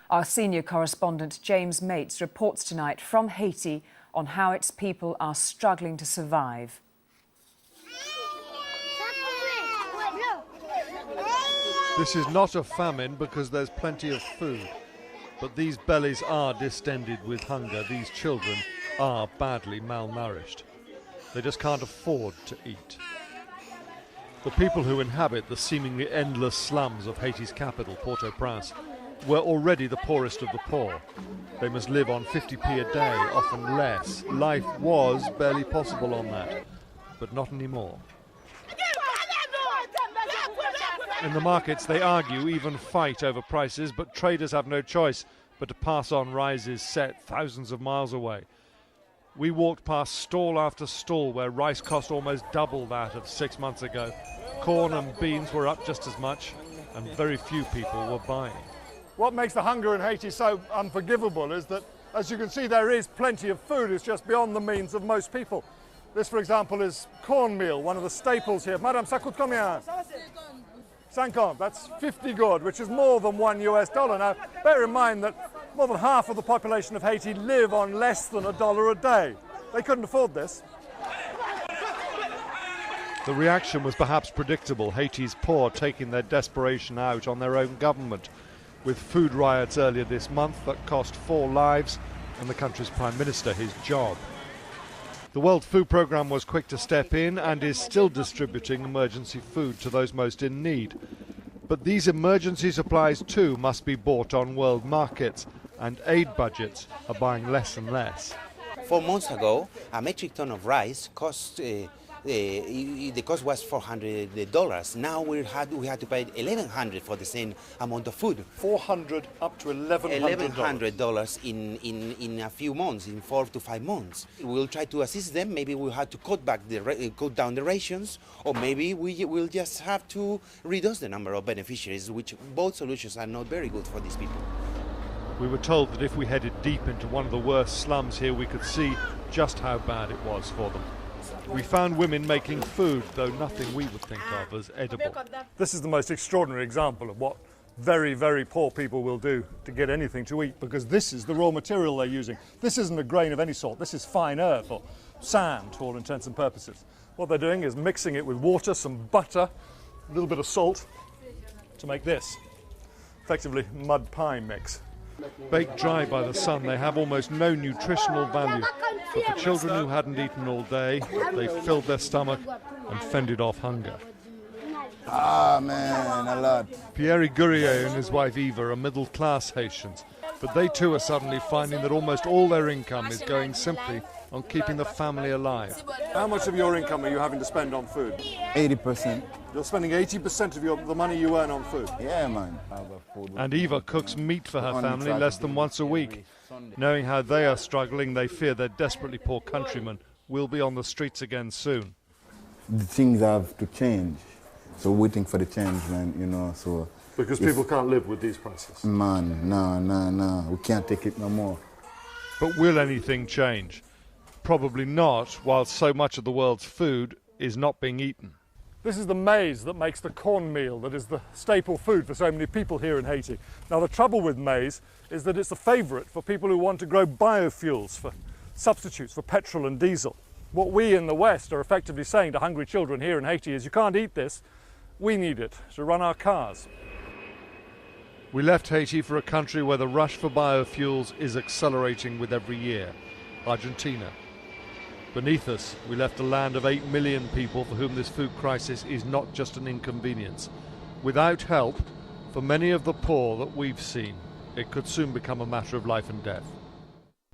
Our senior correspondent James Mates reports tonight from Haiti on how its people are struggling to survive. This is not a famine because there's plenty of food. But these bellies are distended with hunger. These children are badly malnourished. They just can't afford to eat. The people who inhabit the seemingly endless slums of Haiti's capital, Port-au-Prince, were already the poorest of the poor. They must live on 50p a day, often less. Life was barely possible on that, but not anymore. In the markets, they argue, even fight over prices, but traders have no choice but to pass on rises set thousands of miles away. We walked past stall after stall where rice cost almost double that of 6 months ago. Corn and beans were up just as much, and very few people were buying. What makes the hunger in Haiti so unforgivable is that, as you can see, there is plenty of food. It's just beyond the means of most people. This, for example, is cornmeal, one of the staples here. Madame, ça coûte combien? 50, that's 50 good, which is more than $1. Now, bear in mind that more than half of the population of Haiti live on less than $1 a day. They couldn't afford this. The reaction was perhaps predictable, Haiti's poor taking their desperation out on their own government, with food riots earlier this month that cost 4 lives and the country's Prime Minister his job. The World Food Programme was quick to step in and is still distributing emergency food to those most in need. But these emergency supplies too must be bought on world markets, and aid budgets are buying less and less. 4 months ago, a metric ton of rice cost the cost was $400. Now we had to pay $1,100 for the same amount of food. $400 up to $1,100 in a few months, in 4 to 5 months. We'll try to assist them. Maybe we'll have to cut down the rations, or maybe we'll just have to reduce the number of beneficiaries, which both solutions are not very good for these people. We were told that if we headed deep into one of the worst slums here, we could see just how bad it was for them. We found women making food, though nothing we would think of as edible. This is the most extraordinary example of what very, very poor people will do to get anything to eat, because this is the raw material they're using. This isn't a grain of any sort. This is fine earth or sand, for all intents and purposes. What they're doing is mixing it with water, some butter, a little bit of salt to make this, effectively mud pie mix. Baked dry by the sun, they have almost no nutritional value. But the children who hadn't eaten all day, they filled their stomach and fended off hunger. Ah, man, a lot. Pierre Gourier and his wife Eva are middle-class Haitians, but they too are suddenly finding that almost all their income is going simply on keeping the family alive. How much of your income are you having to spend on food? 80%. You're spending 80% of the money you earn on food? Yeah, man. And Eva cooks meat for her family less than once a week. Knowing how they are struggling, they fear their desperately poor countrymen will be on the streets again soon. The things have to change. So waiting for the change, man, you know, so... Because people can't live with these prices? Man, no. We can't take it no more. But will anything change? Probably not, while so much of the world's food is not being eaten. This is the maize that makes the cornmeal that is the staple food for so many people here in Haiti. Now, the trouble with maize is that it's a favourite for people who want to grow biofuels, for substitutes for petrol and diesel. What we in the West are effectively saying to hungry children here in Haiti is, you can't eat this, we need it to run our cars. We left Haiti for a country where the rush for biofuels is accelerating with every year, Argentina. Beneath us, we left a land of 8 million people for whom this food crisis is not just an inconvenience. Without help, for many of the poor that we've seen, it could soon become a matter of life and death.